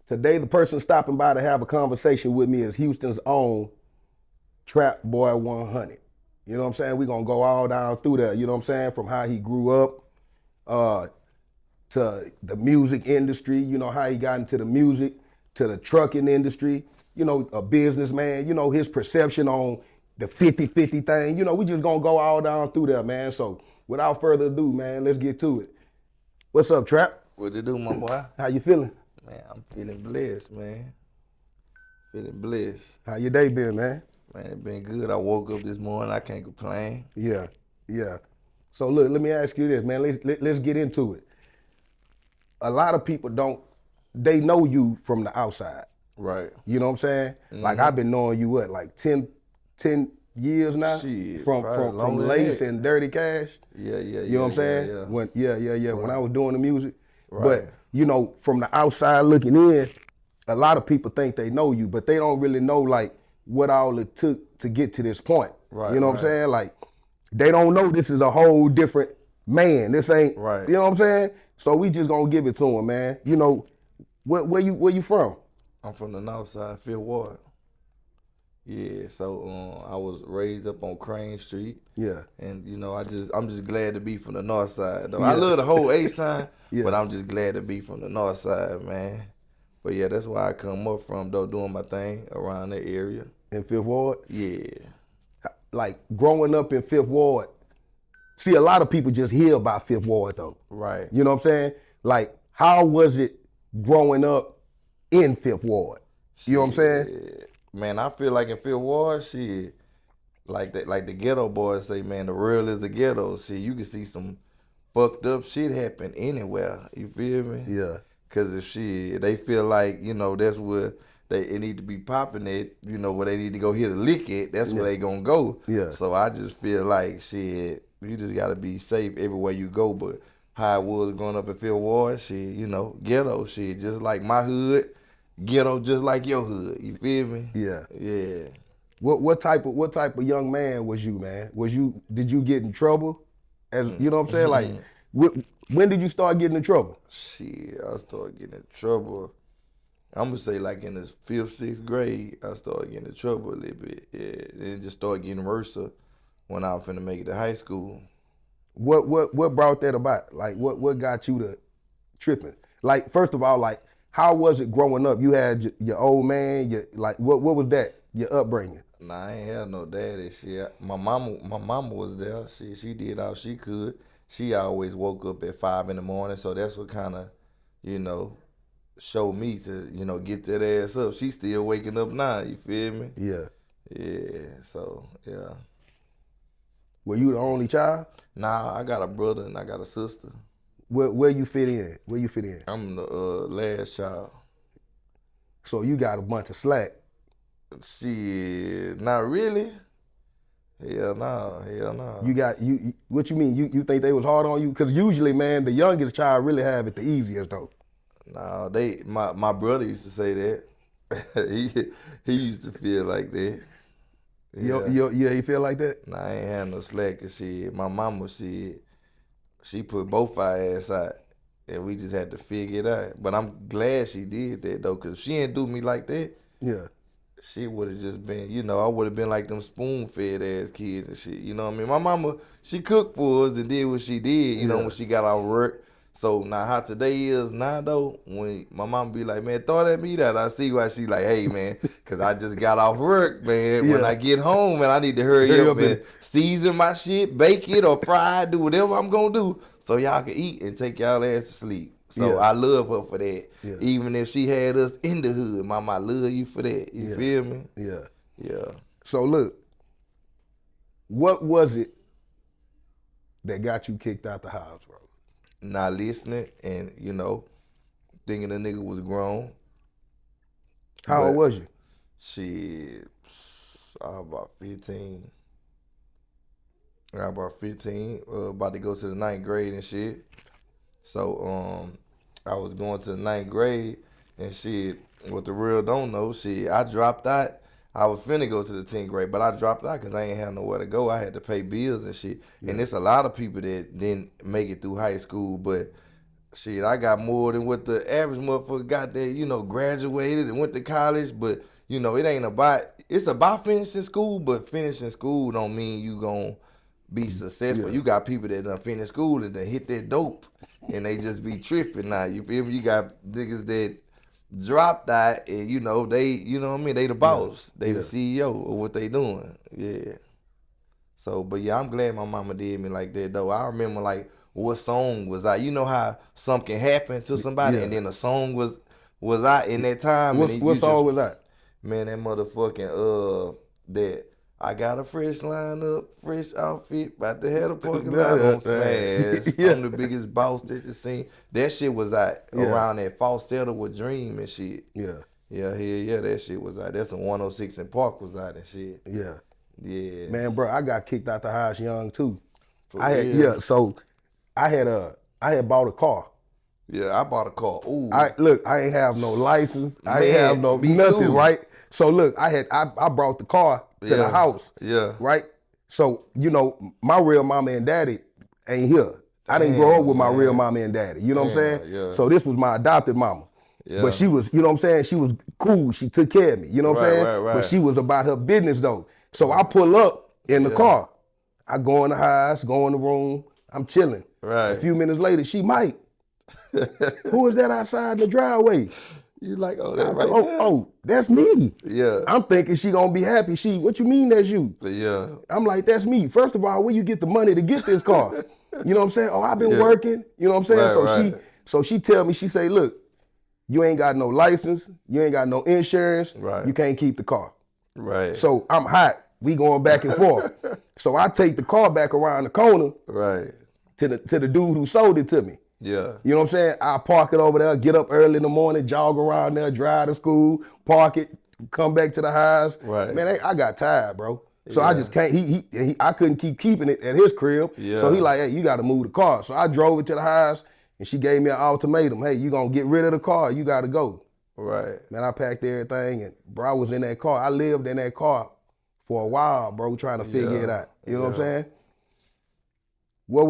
Today, the person stopping by to have a conversation with me is Houston's own Trapboy 100. You know what I'm saying? We're going to go all down through that, you know what I'm saying? From how he grew up uh, to the music industry, you know, how he got into the music, to the trucking industry, you know, a businessman, you know, his perception on the 50-50 thing. You know, we just going to go all down through there, man. So without further ado, man, let's get to it. What's up, Trap? What you do, my boy? How you feeling? Man, I'm feeling blessed, man. Feeling blessed. How your day been, man? Man, it been good. I woke up this morning. I can't complain. Yeah. So look, let me ask you this, man. Let's get into it. A lot of people they know you from the outside. Right. You know what I'm saying? Like I've been knowing you like 10 years now? Shit, from Lace and Dirty Cash. Yeah. You know what I'm saying? Yeah. When when I was doing the music. Right. But you know, from the outside looking in, a lot of people think they know you, but they don't really know like what all it took to get to this point. Right. You know what I'm saying? Like they don't know this is a whole different man. This ain't Right. You know what I'm saying? So we just gonna give it to him, man. You know, where you from? I'm from the north side, Fifth Ward. Yeah, so I was raised up on Crane Street. Yeah. And you know, I'm just glad to be from the north side though. I love the whole H-Town, but I'm just glad to be from the north side, man. But yeah, that's where I come up from though, doing my thing around that area. In Fifth Ward? Yeah. Like growing up in Fifth Ward, see a lot of people just hear about Fifth Ward though. Right. You know what I'm saying? Like, how was it growing up in Fifth Ward? You know what I'm saying? Man, I feel like in Fifth Ward, shit, like the ghetto boys say, man, the real is the ghetto. Shit, you can see some fucked up shit happen anywhere. You feel me? Yeah. Cause if they feel like, you know, that's where it need to be popping at, you know, where they need to go hit a lick at, that's where they gonna go. Yeah. So I just feel like, shit, you just gotta be safe everywhere you go. But how I was growing up in Fifth Ward, shit, you know, ghetto shit, just like my hood, ghetto just like your hood. You feel me? Yeah. Yeah. What type of young man was you, man? Did you get in trouble? As you know what I'm saying? Like, when did you start getting in trouble? Shit, I started getting in trouble. I'm gonna say like in the 5th, 6th grade, I started getting in trouble a little bit. Yeah, then it just started getting worse when I was finna make it to high school. What brought that about? Like, what got you to tripping? Like, first of all, like, how was it growing up? You had your old man. What was that? Your upbringing? Nah, I ain't had no daddy. Shit, my mama was there. She did all she could. She always woke up at 5 in the morning, so that's what kind of, you know, showed me to, you know, get that ass up. She still waking up now. You feel me? Yeah. Yeah. So yeah. Were you the only child? Nah, I got a brother and I got a sister. Where you fit in? Where you fit in? I'm the last child. So you got a bunch of slack. Shit, not really. Hell no. You got you. What you mean? You think they was hard on you? Because usually, man, the youngest child really have it the easiest though. No, my brother used to say that. he used to feel like that. Yeah, he feel like that? Nah, I ain't had no slack. Cause my mama said she put both our ass out, and we just had to figure it out. But I'm glad she did that though, cause if she didn't do me like that, yeah, she would have just been, you know, I would have been like them spoon-fed ass kids and shit. You know what I mean? My mama, she cooked for us and did what she did, you know, when she got out of work. So now how today is now though, when my mama be like, man, throw that meat out, I see why she like, hey man, cause I just got off work, man. When I get home, man, I need to hurry up and season my shit, bake it or fry it, do whatever I'm gonna do so y'all can eat and take y'all ass to sleep. So I love her for that. Yeah. Even if she had us in the hood, mama, I love you for that. You feel me? Yeah. Yeah. So look, what was it that got you kicked out the house, bro? Not listening and, you know, thinking the nigga was grown. How old was you? Shit, I was about 15. I was about 15, about to go to the 9th grade and shit. So I was going to the 9th grade and shit, what the real don't know, shit, I dropped out. I was finna go to the 10th grade, but I dropped out because I ain't had nowhere to go. I had to pay bills and shit. Yeah. And there's a lot of people that didn't make it through high school, but Shit, I got more than what the average motherfucker got that, graduated and went to college, but, it ain't about, it's about finishing school, but finishing school don't mean you gonna be successful. Yeah. You got people that done finish school and then hit that dope, and they just be tripping now, you feel me? You got niggas that drop that, and, they, what I mean, they the boss. They the CEO of what they doing, yeah. So, but yeah, I'm glad my mama did me like that, though. I remember, like, what song was out. You know how something happened to somebody and then a song was out in that time. What song was that? Man, that motherfucking, that I got a fresh lineup, fresh outfit, about to have a parking lot on smash. I'm the biggest boss that you seen. That shit was out around that falsetto with Dream and shit. Yeah. Yeah, that shit was out. That's when 106 in Park was out and shit. Yeah. Yeah. Man, bro, I got kicked out the house young too. For I had bought a car. Yeah, I bought a car. Ooh. I ain't have no license. I ain't Man, have no me nothing, too. right? So look, I brought the car to the house. Yeah. Right? So, my real mama and daddy ain't here. I didn't grow up with my real mama and daddy. You know what I'm saying? Yeah. So this was my adopted mama. Yeah. But she was, you know what I'm saying? She was cool. She took care of me. You know what I'm saying? Right. But she was about her business though. So I pull up in the car. I go in the house, go in the room. I'm chilling. Right. A few minutes later, she might. Who is that outside the driveway? You like, oh, that right there? Oh, that's me. Yeah. I'm thinking she gonna be happy. What you mean that's you? Yeah. I'm like, that's me. First of all, where you get the money to get this car? You know what I'm saying? Oh, I've been working. You know what I'm saying? So she tell me, she say, look, you ain't got no license, you ain't got no insurance, you can't keep the car. Right. So I'm hot. We going back and forth. So I take the car back around the corner to the dude who sold it to me. Yeah. You know what I'm saying? I park it over there, get up early in the morning, jog around there, drive to school, park it, come back to the house. Right. Man, I got tired, bro. So I just can't, I couldn't keeping it at his crib. Yeah. So he like, hey, you got to move the car. So I drove it to the house and she gave me an ultimatum. Hey, you going to get rid of the car, you got to go. Right. Man, I packed everything and bro, I was in that car. I lived in that car for a while, bro, trying to figure it out. You know what I'm saying? What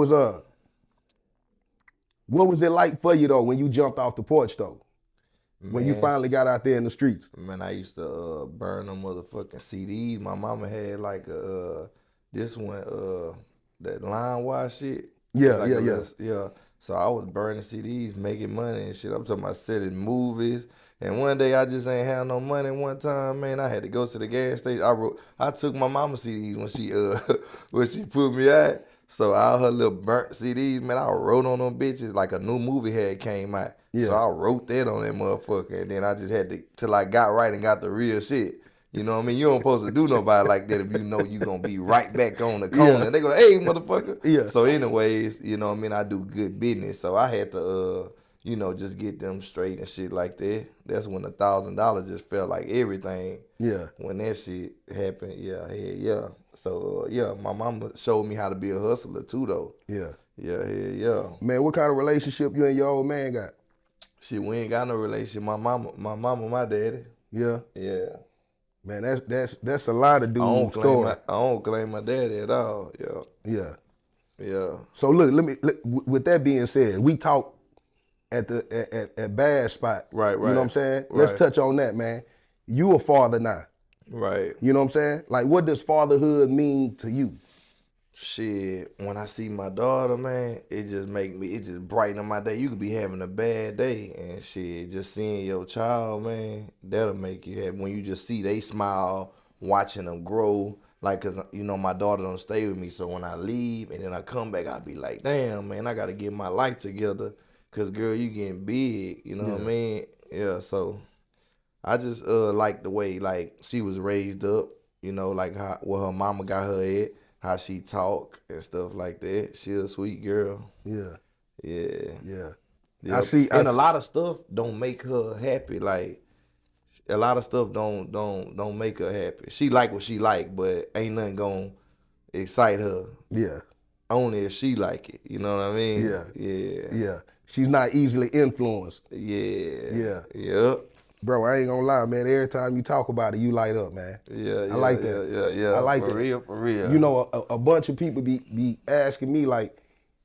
was it like for you though when you jumped off the porch though? When you finally got out there in the streets? Man, I used to burn them motherfucking CDs. My mama had like this one, that line wash shit. Yeah. Yeah. So I was burning CDs, making money and shit. I'm talking about selling movies. And one day I just ain't had no money. One time, man, I had to go to the gas station. I took my mama's CDs when she put me out. So all her little burnt CDs, man, I wrote on them bitches like a new movie had came out. Yeah. So I wrote that on that motherfucker. And then I just had to, till I got right and got the real shit. You know what I mean? You don't supposed to do nobody like that if you know you going to be right back on the corner. Yeah. And they go, hey, motherfucker. Yeah. So anyways, you know what I mean? I do good business. So I had to, just get them straight and shit like that. That's when $1,000 just felt like everything. Yeah. When that shit happened, yeah. So, my mama showed me how to be a hustler too, though. Yeah. Yeah. Man, what kind of relationship you and your old man got? Shit, we ain't got no relationship. My mama, my daddy. Yeah. Yeah. Man, that's a lot of dudes' story. I don't claim my daddy at all. Yeah. Yeah. So look, with that being said, we talk at Bad Spot. Right. You know what I'm saying? Right. Let's touch on that, man. You a father now. Right. You know what I'm saying? Like, what does fatherhood mean to you? Shit, when I see my daughter, man, it just brighten my day. You could be having a bad day and shit, just seeing your child, man, that'll make you happy. When you just see they smile, watching them grow, like, cause my daughter don't stay with me, so when I leave and then I come back, I be like, damn, man, I gotta get my life together, cause girl, you getting big, you know what I mean? Yeah, so I just like the way like she was raised up, like how her mama got her at. How she talk and stuff like that. She a sweet girl. Yeah. I see. And a lot of stuff don't make her happy. Like a lot of stuff don't make her happy. She like what she like, but ain't nothing gonna excite her. Yeah. Only if she like it. You know what I mean? Yeah. She's not easily influenced. Yeah. Yep. Bro, I ain't gonna lie, man. Every time you talk about it, you light up, man. Yeah. I like that. Yeah. I like for that. real. A bunch of people be asking me like,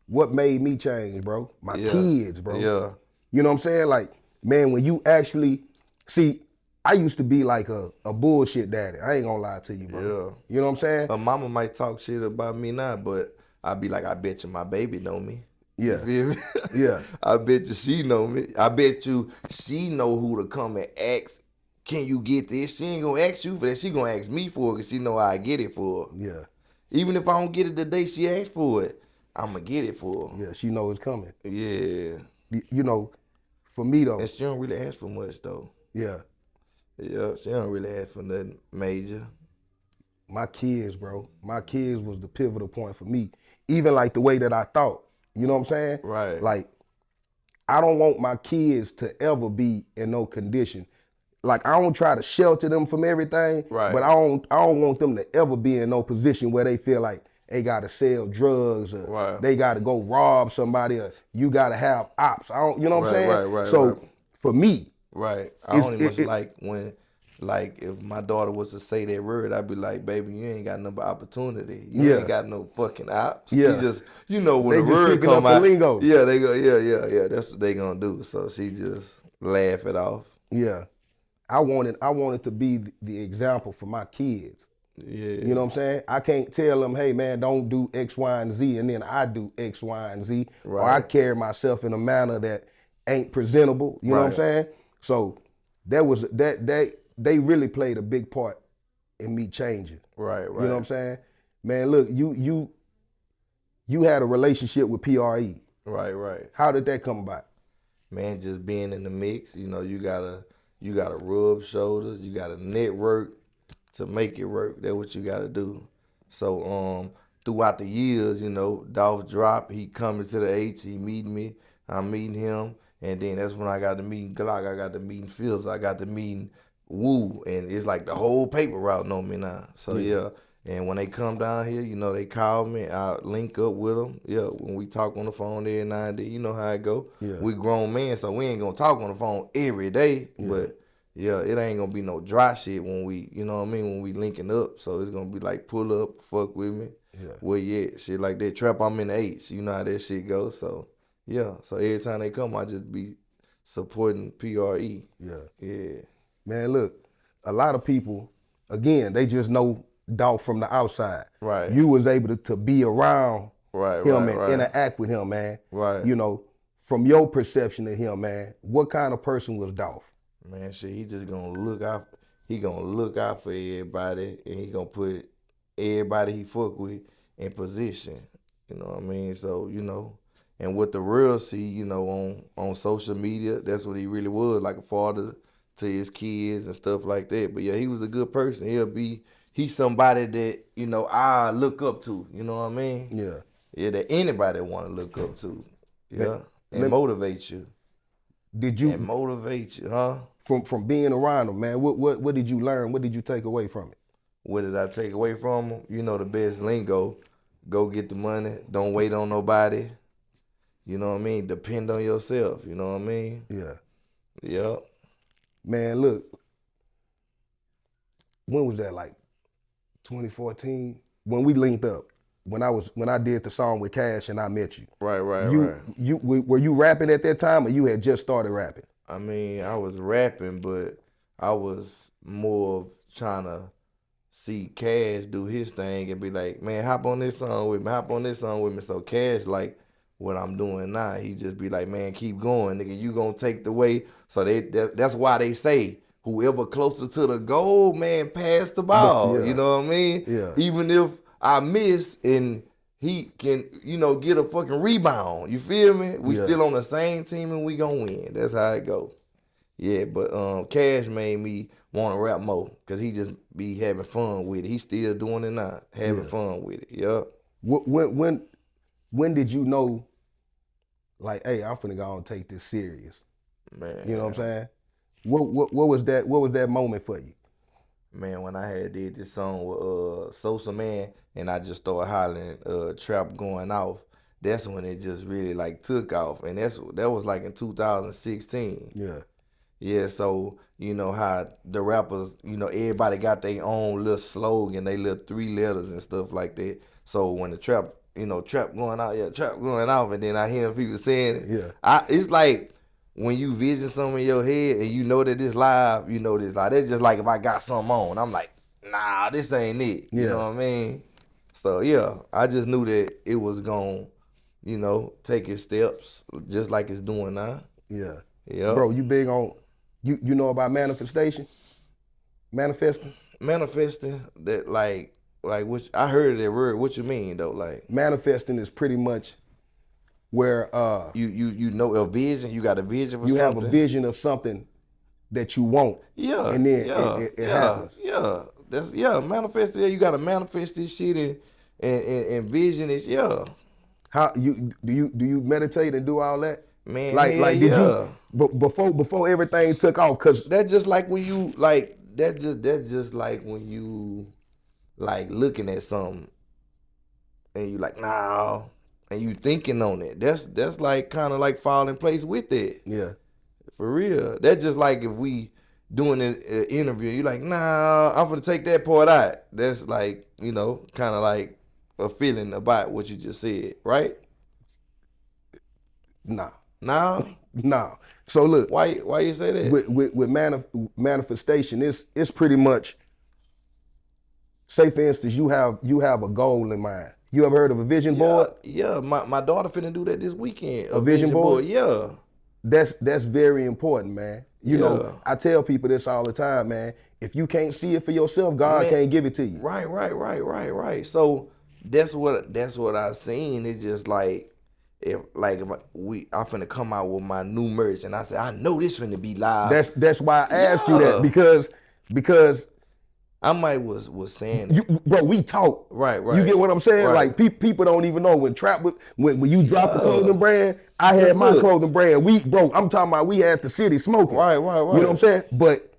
what made me change, bro? My Yeah. kids, bro. Yeah. You know what I'm saying? Like, man, when you actually see, I used to be like a bullshit daddy. I ain't gonna lie to you, bro. Yeah. You know what I'm saying? Her mama might talk shit about me now, but I be like, I bet you my baby know me. You Yeah. feel me? Yeah. I bet you she know me. I bet you she know who to come and ask. Can you get this? She ain't gonna ask you for that. She gonna ask me for it because she know I get it for her. Yeah. Even if I don't get it the day she asked for it, I'm gonna get it for her. Yeah. She know it's coming. Yeah. You know, for me though, And she don't really ask for much though. yeah, Yeah, she don't really ask for nothing major. my kids, bro. My kids was the pivotal point for me. Even like the way that I thought. You know what I'm saying? Right. Like, I don't want my kids to ever be in no condition. Like, I don't try to shelter them from everything, Right. but I don't want them to ever be in no position where they feel like they gotta sell drugs or Right. they gotta go rob somebody or you gotta have ops. I don't, you know what I'm Right, saying? right, So for me, Right. I It's- only much it- like when, like, if my daughter was to say that word, I'd be like, baby, you ain't got no opportunity. You Yeah. ain't got no fucking ops. Yeah. She just, you know, when They the just word picking come up the out, lingo. yeah, they go, yeah. That's what they gonna do. So she just laugh it off. yeah, I wanted to be the example for my kids. Yeah. You know what I'm saying? I can't tell them, hey man, don't do X, Y, and Z, and then I do X, Y, and Z, or I Right. carry myself in a manner that ain't presentable. You know what I'm Right. saying? So they really played a big part in me changing. Right. You know what I'm saying? Man, look, you had a relationship with PRE. Right. How did that come about? Man, just being in the mix, you know, you gotta rub shoulders, you gotta network to make it work. That's what you gotta do. So throughout the years, you know, Dolph drop, he coming to the H, he meeting me, I'm meeting him, and then that's when I got to meeting Glock, I got to meeting Fields, I got to meeting Woo, and it's like the whole paper route know me now. So yeah. And when they come down here, you know, they call me. I link up with them. Yeah, when we talk on the phone every now and then, you know how it go. Yeah. We grown men, so we ain't gonna talk on the phone every day. But yeah, it ain't gonna be no dry shit when we, you know what I mean, when we linking up. So it's gonna be like pull up, fuck with me. Yeah. Well, yeah, shit like that. Trap, I'm in the H. You know how that shit goes. So yeah, so every time they come, I just be supporting PRE. Yeah. Man, look, a lot of people, again, they just know Dolph from the outside. Right. You was able to be around Right, him right, and right. interact with him, man. Right. You know, from your perception of him, man, what kind of person was Dolph? Man, shit, he just gonna look out. He gonna look out for everybody, and he gonna put everybody he fuck with in position. You know what I mean? So you know, and what the real see, you know, on social media, that's what he really was, like a father to his kids and stuff like that. But yeah, he was a good person. He's somebody that, you know, I look up to. You know what I mean? Yeah. Yeah, that anybody want to look up to. Yeah, and let- motivate you. Did you And motivate you, huh? from being around him, man? What did you learn? What did you take away from it? What did I take away from him? You know the best lingo. Go get the money. Don't wait on nobody. You know what I mean? Depend on yourself. You know what I mean? Yeah. Yep. Man, look, when was that? Like 2014? When we linked up. When I did the song with Cash and I Met You. Right. Were you rapping at that time or you had just started rapping? I mean, I was rapping, but I was more of trying to see Cash do his thing and be like, man, hop on this song with me. So Cash, like what I'm doing now, he just be like, man, keep going, nigga. You gonna take the way. So that's why they say whoever closer to the goal, man, pass the ball. Yeah. You know what I mean? Yeah. Even if I miss and he can, you know, get a fucking rebound. You feel me? We Yeah. still on the same team and we gonna win. That's how it go. Yeah, but Cash made me want to rap more because he just be having fun with it. He still doing it now, having fun with it. Yup. When did you know, like, hey, I'm finna go and take this serious? Man. You know what I'm saying? What was that moment for you? Man, when I had did this song with Sosa Man and I just started hollering Trap going off, that's when it just really like took off. And that was like in 2016. Yeah. Yeah, so you know how the rappers, you know, everybody got their own little slogan, they little 3 letters and stuff like that. So when the Trap you know, trap going out, yeah, trap going off, and then I hear people saying it. Yeah. It's like when you vision something in your head and you know that it's live, you know this live. That's just like if I got something on, I'm like, nah, this ain't it. You Yeah. know what I mean? So yeah, I just knew that it was gonna, you know, take its steps just like it's doing now. Yeah. Yeah. Bro, you big on, you know about manifestation? Manifesting? Manifesting that like which I heard that word. What you mean though? Like Manifesting is pretty much where you know a vision. You got a vision for you something. have a vision of something that you want. Yeah. And then it happens. Yeah. That's manifest. Yeah, you gotta manifest this shit and vision it. Yeah. How do you meditate and do all that? Man, like did you before everything took off? Cause that just like when you like that just like when you like looking at something and you like nah, and you thinking on it. That's like kind of like falling in place with it. yeah, For real. That's just like if we doing an interview, you like nah, I'm gonna take that part out. That's like, you know, kind of like a feeling about what you just said, right? nah. Nah. So look, Why you say that? with manifestation, it's pretty much. Say for instance, you have a goal in mind. You ever heard of a vision board? Yeah, my daughter finna do that this weekend. A vision board? Yeah. That's very important, man. You Yeah. know, I tell people this all the time, man. If you can't see it for yourself, God can't give it to you. Right. So that's what I seen. It's just like if I finna come out with my new merch and I said I know this finna be live. That's why I asked you that because I might was saying it. bro, we talk. Right. You get what I'm saying? Right. Like people don't even know when when you drop the clothing brand, I had my clothing brand. I'm talking about we had the city smoking. Right. You know what I'm saying? But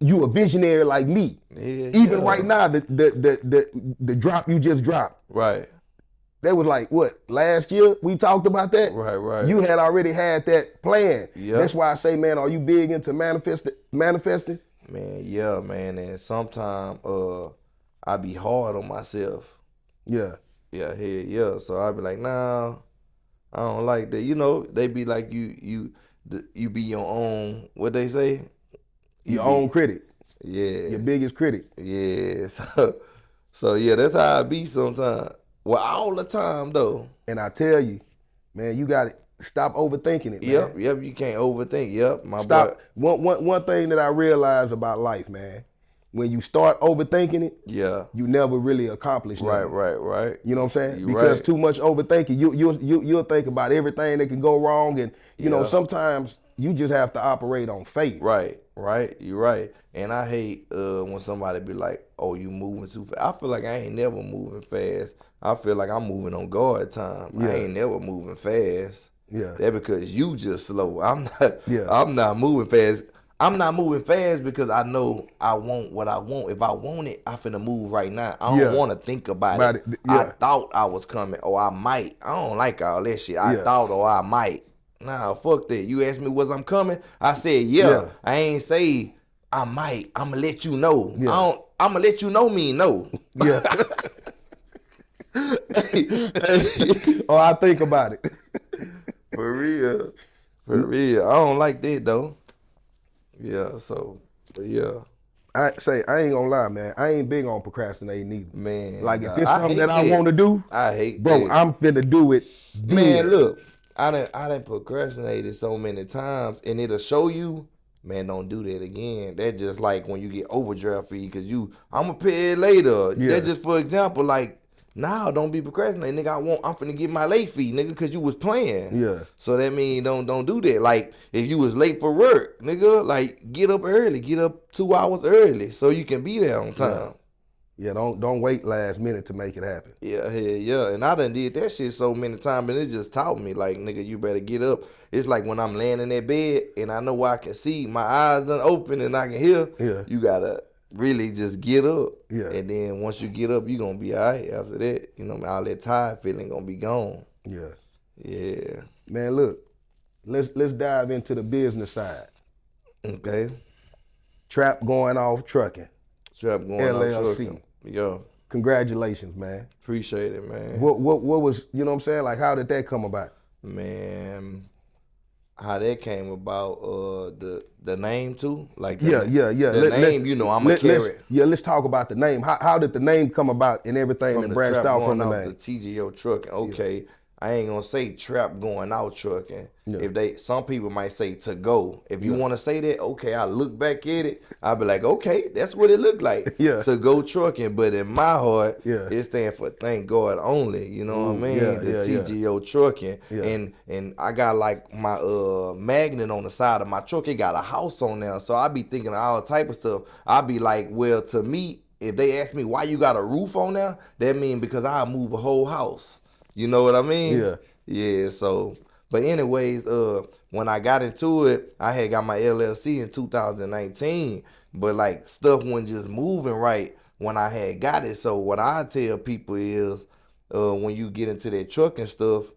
you a visionary like me. Yeah, Even right now, the drop you just dropped. Right. That was like what, last year we talked about that? Right. You had already had that plan. Yeah. That's why I say, man, are you big into manifesting? Man, yeah, man. And sometimes I be hard on myself. Yeah. Yeah. So I be like, nah, I don't like that. You know, they be like you be your own, what they say? Your own critic. Yeah. Your biggest critic. Yeah. So yeah, that's how I be sometimes. Well, all the time though. And I tell you, man, you got to stop overthinking it, man. Yep, you can't overthink. Yep, my Stop. boy. One thing that I realized about life, man, when you start overthinking it, Yeah. you never really accomplish nothing. Right. You know what I'm saying? You Because right. too much overthinking, you'll think about everything that can go wrong, and you know sometimes you just have to operate on faith. Right. You're right. And I hate when somebody be like, "Oh, you moving too fast." I feel like I ain't never moving fast. I feel like I'm moving on guard time. Yeah. I ain't never moving fast. Yeah. That because you just slow. I'm not. Yeah. I'm not moving fast. I'm not moving fast because I know I want what I want. If I want it, I finna move right now. I don't want to think about it. Yeah. I thought I was coming, or I might. I don't like all that shit. I thought, or I might. Nah, fuck that. You asked me was I'm coming? I said yeah. I ain't say I might. I'ma let you know. Yeah. I'ma let you know me no. Yeah. Or I think about it. For real. I don't like that though. Yeah, so but yeah. I ain't gonna lie, man. I ain't big on procrastinating either. Man. Like if it's something that I want to do, I hate bro, that. I'm finna do it. Man, look, I done procrastinated so many times, and it'll show you, man, don't do that again. That just like when you get overdraft fee, cause I'm gonna pay it later. Yeah. That just for example, like, nah, don't be procrastinating, nigga. I'm finna get my late fee, nigga, cause you was playing. Yeah. So that mean don't do that. Like if you was late for work, nigga, like get up early, get up 2 hours early, so you can be there on time. Yeah, don't wait last minute to make it happen. Yeah. And I done did that shit so many times, and it just taught me, like, nigga, you better get up. It's like when I'm laying in that bed and I know I can see, my eyes done open and I can hear. Yeah. You gotta really just get up. Yeah. And then once you get up, you gonna be all right after that. You know, all that tired feeling gonna be gone. Yeah. Yeah. Man, look, let's dive into the business side. Okay. Trap going off trucking. Trap going LLC. on trucking. Yeah. Congratulations, man. Appreciate it, man. What was, you know what I'm saying? Like, how did that come about? Man, how that came about, the name too? Like Yeah. the name, I'm a carrot. Let's talk about the name. How did the name come about and everything From that the branched trap out going from the out the name? TGO trucking. Okay, I ain't gonna say trap going out trucking. Yeah. Some people might say to go. If you Yeah. want to say that, okay, I look back at it, I'll be like, okay, that's what it looked like. Yeah. To go trucking. But in my heart, Yeah. it stands for thank God only. You know what I Ooh, mean? The yeah. TGO trucking. Yeah. And I got like my magnet on the side of my truck. It got a house on there. So I be thinking of all type of stuff. I be like, well, to me, if they ask me why you got a roof on there, that mean because I move a whole house. You know what I mean? Yeah. Yeah, so but anyways, when I got into it, I had got my LLC in 2019, but like stuff wasn't just moving right when I had got it. So what I tell people is when you get into that truck and stuff,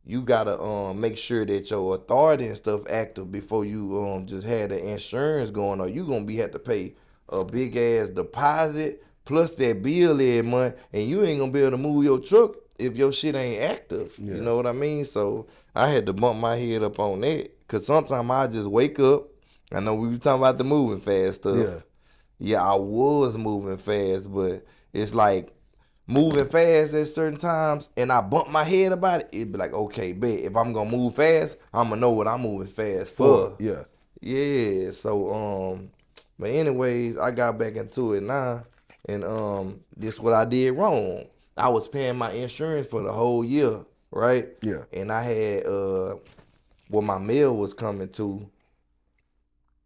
you gotta make sure that your authority and stuff active before you just had the insurance going, or you gonna have to pay a big ass deposit plus that bill every month, and you ain't gonna be able to move your truck if your shit ain't active. Yeah. You know what I mean? So I had to bump my head up on that, cause sometimes I just wake up. I know we was talking about the moving fast stuff. Yeah. Yeah, I was moving fast, but it's like moving fast at certain times, and I bump my head about it, it'd be like, okay, bet if I'm gonna move fast, I'm gonna know what I'm moving fast for. Yeah. Yeah. So but anyways, I got back into it now, and this what I did wrong. I was paying my insurance for the whole year, right? Yeah. And I had when my mail was coming to,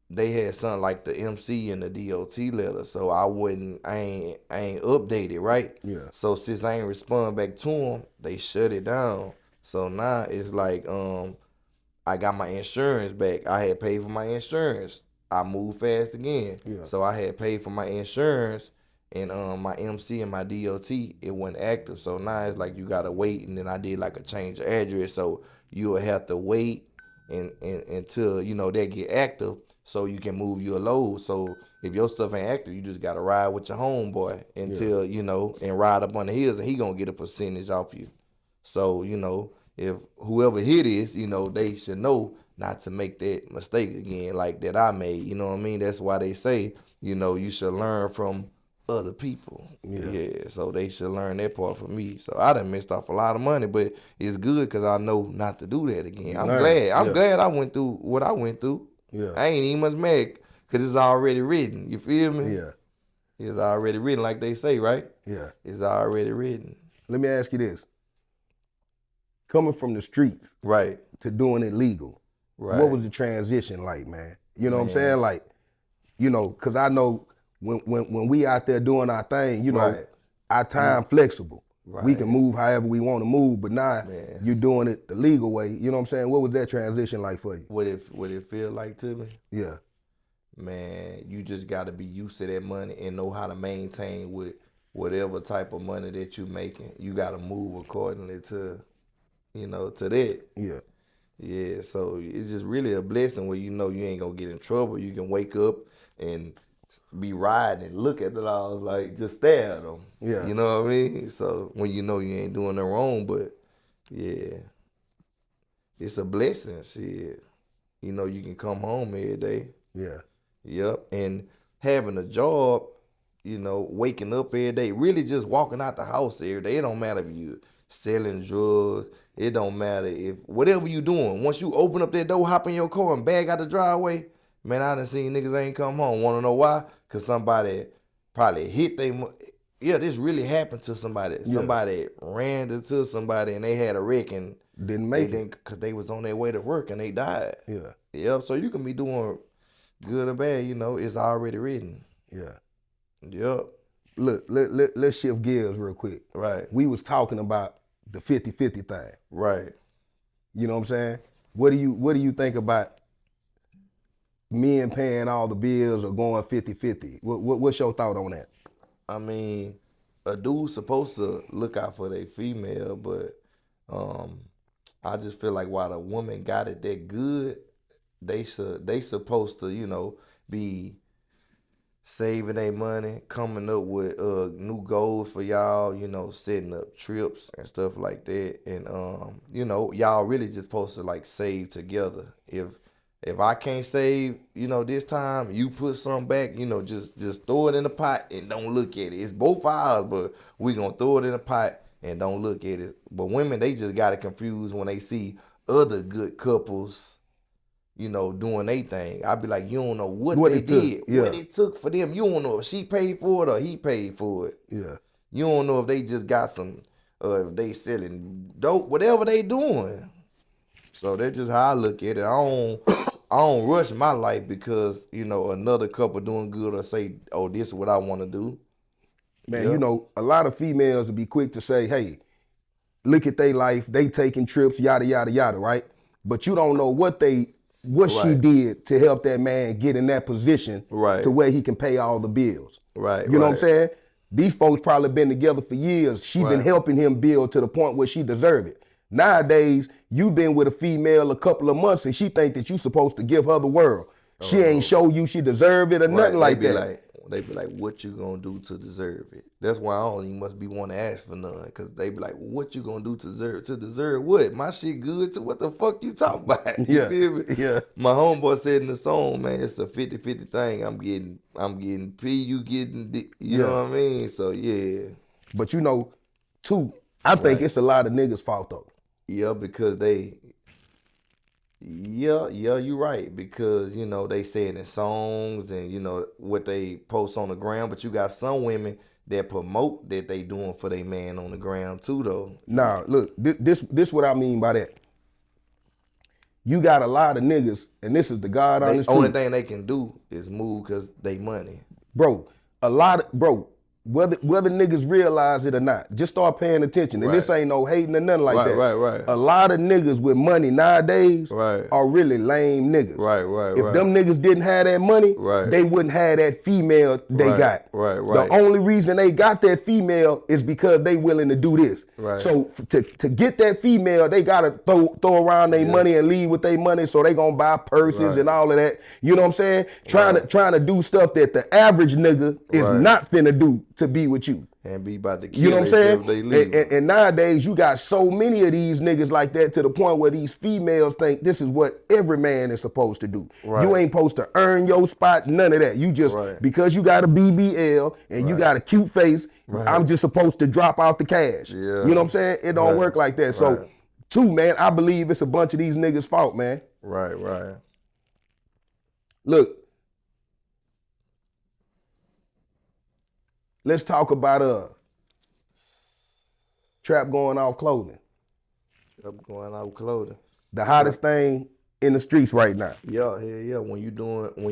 they had something like the MC and the DOT letter, so I ain't updated, right? Yeah. So since I ain't respond back to them, they shut it down. So now it's like I got my insurance back. I had paid for my insurance. I moved fast again. Yeah. So I had paid for my insurance, and my MC and my DOT, it wasn't active. So now it's like you gotta wait, and then I did like a change of address. So you'll have to wait and until they get active so you can move your load. So if your stuff ain't active, you just gotta ride with your homeboy until and ride up on the hills, and he gonna get a percentage off you. So if whoever hit this, they should know not to make that mistake again like that I made. You know what I mean? That's why they say you should learn from other people. Yeah. So they should learn that part from me. So I done missed off a lot of money, but it's good because I know not to do that again. I'm glad I went through what I went through. Yeah. I ain't even much mad because it's already written. You feel me? Yeah. It's already written, like they say, right? Yeah. It's already written. Let me ask you this. Coming from the streets Right. to doing it legal, Right. what was the transition like, man? You know what I'm saying? Like, because I know when we out there doing our thing, Right. our time flexible. Right. We can move however we want to move, but now you're doing it the legal way. You know what I'm saying? What was that transition like for you? What it feel like to me? Yeah. Man, you just got to be used to that money and know how to maintain with whatever type of money that you making. You got to move accordingly to that. Yeah. Yeah, so it's just really a blessing where you ain't gonna get in trouble. You can wake up and be riding and look at the laws, like just stare at them. Yeah. You know what I mean? So when you ain't doing no wrong, but yeah, it's a blessing. Shit, you can come home every day. Yeah. Yep, and having a job, waking up every day, really just walking out the house every day. It don't matter if you selling drugs. It don't matter if whatever you doing. Once you open up that door, hop in your car and bag out the driveway, man, I done seen niggas ain't come home. Want to know why? Because somebody probably hit them. Yeah, this really happened to somebody. Yeah. Somebody ran into somebody and they had a wreck and Didn't make it. because they was on their way to work and they died. Yeah. Yep, so you can be doing good or bad, it's already written. Yeah. Yep. Look, let's shift gears real quick. Right. We was talking about the 50-50 thing. Right. You know what I'm saying? What do you think about men paying all the bills or going 50-50? What's your thought on that? I mean, a dude's supposed to look out for their female, but I just feel like while the woman got it that good, they supposed to, be saving their money, coming up with new goals for y'all, you know, setting up trips and stuff like that. And you know, y'all really just supposed to like save together. If I can't save, you know, this time, you put some back, you know, just throw it in the pot and don't look at it. It's both ours, but we gonna throw it in the pot and don't look at it. But women, they just got it confused when they see other good couples, you know, doing their thing. I be like, you don't know what they did, what it took for them. You don't know if she paid for it or he paid for it. Yeah. You don't know if they just got some, if they selling dope, whatever they doing. So that's just how I look at it. I don't rush my life because, you know, another couple doing good or say, oh, this is what I want to do. Man, you know, a lot of females would be quick to say, hey, look at their life, they taking trips, yada, yada, yada, right? But you don't know what she did to help that man get in that position to where he can pay all the bills. Right. You know what I'm saying? These folks probably been together for years. She been helping him build to the point where she deserve it. Nowadays, you been with a female a couple of months and she think that you supposed to give her the world. She ain't show you she deserve it or nothing like that. They be like, what you gonna do to deserve it? That's why I don't even must be want to ask for none. Cause they be like, what you gonna do to deserve what? My shit good to what the fuck you talk about? You feel me? Yeah. My homeboy said in the song, man, it's a 50-50 thing. I'm getting P, you getting D, you know what I mean? So yeah. But you know, too, I think it's a lot of niggas' fault though. Yeah, because you're right. Because, you know, they say it in songs and, you know, what they post on the ground. But you got some women that promote that they doing for their man on the ground too, though. Nah, look, this what I mean by that. You got a lot of niggas, and this is the God honest truth. The only thing they can do is move because they money. Bro, whether niggas realize it or not, just start paying attention. And this ain't no hating or nothing like that. Right. A lot of niggas with money nowadays are really lame niggas. If them niggas didn't have that money, they wouldn't have that female they got. The only reason they got that female is because they willing to do this. So to get that female, they gotta throw around their money and leave with their money, so they gonna buy purses and all of that. You know what I'm saying? Trying to do stuff that the average nigga is not finna do to be with you. And be about to kill. You know what I'm saying? And nowadays you got so many of these niggas like that to the point where these females think this is what every man is supposed to do. You ain't supposed to earn your spot, none of that. You just, because you got a BBL and you got a cute face, I'm just supposed to drop out the cash. You know what I'm saying? It don't work like that. So, too, man, I believe it's a bunch of these niggas' fault, man. Look, let's talk about Trap going off clothing. Trap going off clothing. The hottest thing in the streets right now. Yeah. When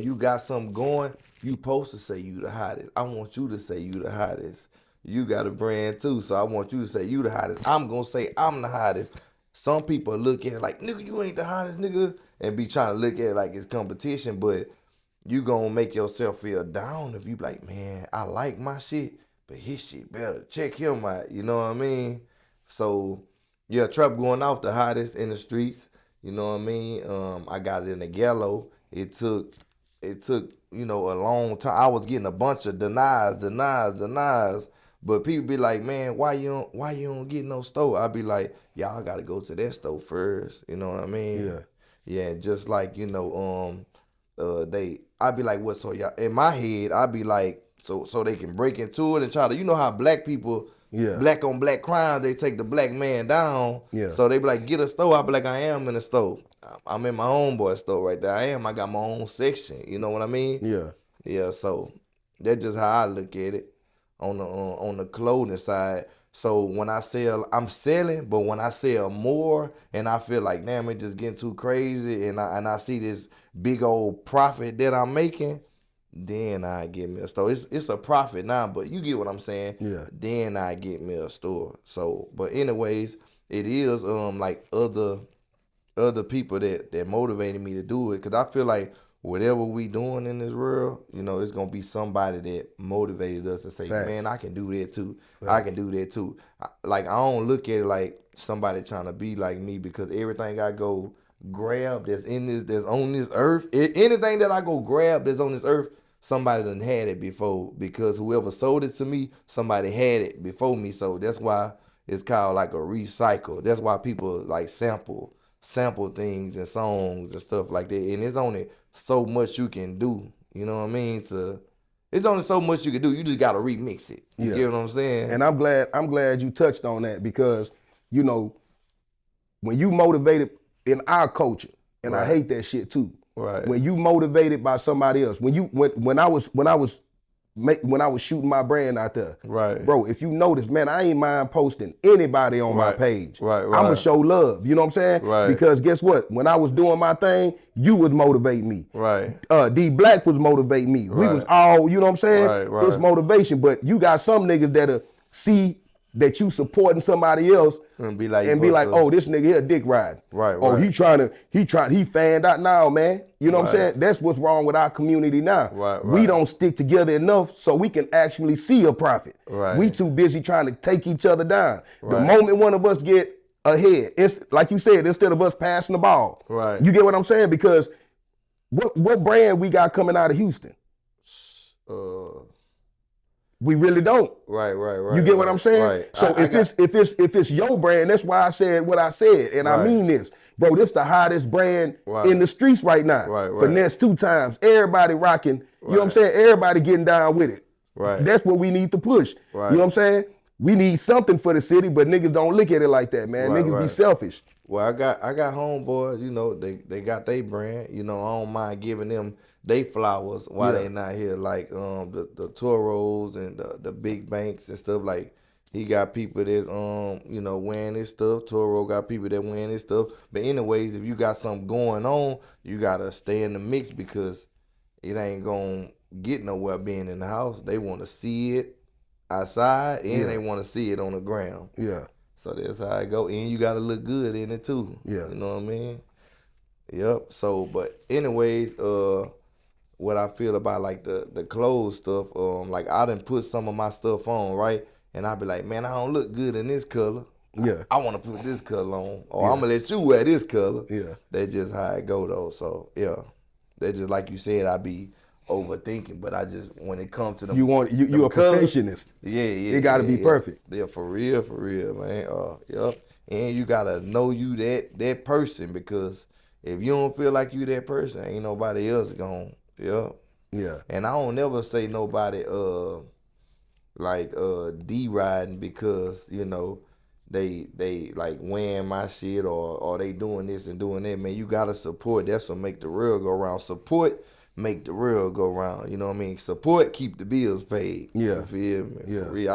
you got something going, you supposed to say you the hottest. I want you to say you the hottest. You got a brand too, so I want you to say you the hottest. I'm gonna say I'm the hottest. Some people look at it like, nigga, you ain't the hottest, nigga, and be trying to look at it like it's competition, but you gonna make yourself feel down if you be like, man, I like my shit, but his shit better. Check him out, you know what I mean? So, yeah, Trap going off the hottest in the streets, you know what I mean? I got it in the ghetto. It took, you know, a long time. I was getting a bunch of denies, but people be like, man, why you don't get no store? I be like, y'all gotta go to that store first, you know what I mean? Yeah, just like, you know, I be like, what, so y'all, in my head, I be like, so they can break into it and try to, you know how black people, black on black crime, they take the black man down. So they be like, get a store. I be like, I am in a store. I'm in my homeboy store right there. I got my own section. You know what I mean? Yeah, so that's just how I look at it on the clothing side. So when I sell, I'm selling, but when I sell more and I feel like, damn, it just getting too crazy and I see this big old profit that I'm making, then I get me a store. It's a profit now, but you get what I'm saying? Then I get me a store. So, but anyways, it is like other people that motivated me to do it, because I feel like whatever we doing in this world, you know, it's gonna be somebody that motivated us to say, man, I can do that too. I can do that too. Like, I don't look at it like somebody trying to be like me, because everything I go grab that's on this earth, anything that I go grab that's on this earth, somebody done had it before, because whoever sold it to me, somebody had it before me. So that's why it's called like a recycle. That's why people like sample things and songs and stuff like that. And it's only so much you can do. You know what I mean? It's only so much you can do. You just gotta remix it. You get what I'm saying? And I'm glad you touched on that, because, you know, when you motivated in our culture, and I hate that shit too. Right. When you motivated by somebody else, when I was shooting my brand out there, right, bro, if you notice, man, I ain't mind posting anybody on my page. Right. I'm gonna show love. You know what I'm saying? Right. Because guess what? When I was doing my thing, you would motivate me. Right. D Black was motivating me. Right. We was all, you know what I'm saying? Right. It's motivation. But you got some niggas that'll see that you supporting somebody else and be like, oh, this nigga here dick riding. Right. Oh, he fanned out now, man. You know what I'm saying? That's what's wrong with our community now. Right. We don't stick together enough so we can actually see a profit. Right. We too busy trying to take each other down. Right. The moment one of us get ahead, it's like you said, instead of us passing the ball. Right. You get what I'm saying? Because what brand we got coming out of Houston? We really don't. Right. You get what I'm saying? Right. So if it's your brand, that's why I said what I said, and I mean this, bro. This the hottest brand in the streets right now. Right. Finesse 2 times. Everybody rocking. You know what I'm saying? Everybody getting down with it. Right. That's what we need to push. Right. You know what I'm saying? We need something for the city, but niggas don't look at it like that, man. Niggas be selfish. Well, I got homeboys, you know, they got their brand. You know, I don't mind giving them they flowers while they not here. Like the Toros and the big banks and stuff. Like, he got people that's you know, wearing his stuff. Toro got people that wearing his stuff. But anyways, if you got something going on, you gotta stay in the mix, because it ain't gonna get nowhere being in the house. They want to see it outside, and they want to see it on the ground. Yeah. So that's how it go. And you gotta look good in it too. Yeah. You know what I mean? Yep. So, but anyways, what I feel about like the clothes stuff, like I done put some of my stuff on, right? And I be like, man, I don't look good in this color. Yeah. I want to put this color on, or I'm gonna let you wear this color. Yeah. That's just how it go though. So yeah, that's just like you said. I be overthinking, but I just, when it comes to them, you a perfectionist. Yeah. It gotta be perfect. Yeah, for real, man. Yep. And you gotta know you that person, because if you don't feel like you that person, ain't nobody else gonna. Yep. Yeah. And I don't never say nobody like D-riding because, you know, they like wearing my shit or they doing this and doing that. Man, you gotta support. That's what make the real go around. Support make the real go round. You know what I mean? Support keep the bills paid. Yeah. You feel me? Yeah. For real,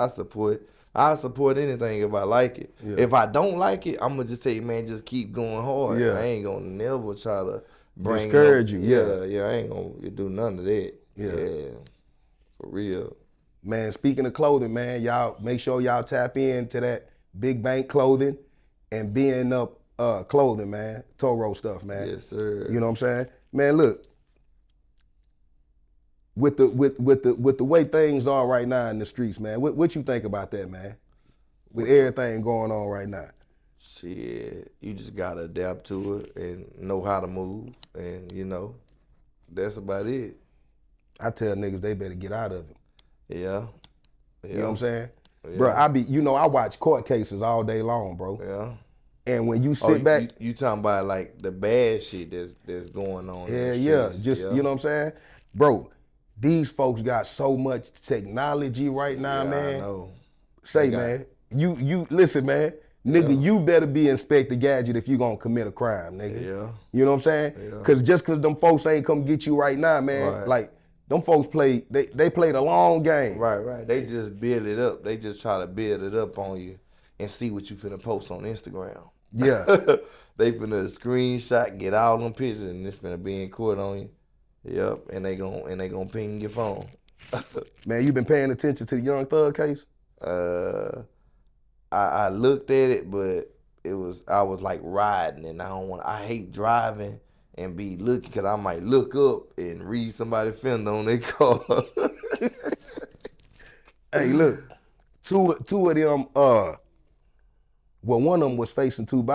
I support anything if I like it. Yeah. If I don't like it, I'm gonna just tell you, man, just keep going hard. Yeah. I ain't gonna never try to discourage you. Yeah, I ain't gonna do none of that. Yeah. For real. Man, speaking of clothing, man, y'all make sure y'all tap into that Big Bank Clothing and Being Up clothing, man. Toro stuff, man. Yes, sir. You know what I'm saying? Man, look. With the way things are right now in the streets, man, what you think about that, man? With everything going on right now. Shit, you just gotta adapt to it and know how to move, and you know, that's about it. I tell niggas they better get out of it. Yeah. You know what I'm saying? Yeah. Bro, I watch court cases all day long, bro. Yeah. And when you sit back, you talking about like the bad shit that's going on. Yeah. You know what I'm saying, bro. These folks got so much technology right now, man. I know. Man, you listen, man. Nigga, you better be Inspector Gadget if you gonna commit a crime, nigga. Yeah. You know what I'm saying? Yeah. Cause just cause them folks ain't come get you right now, man. Right. Like them folks played a long game. Right. They just build it up. They just try to build it up on you and see what you finna post on Instagram. Yeah. They finna screenshot, get all them pictures, and it's finna be in court on you. Yep, and they gonna ping your phone. Man, you been paying attention to the Young Thug case? I looked at it, but I was like riding, and I hate driving and be looking, because I might look up and read somebody fender on their car. Hey, look, two of them, well, one of them was facing 2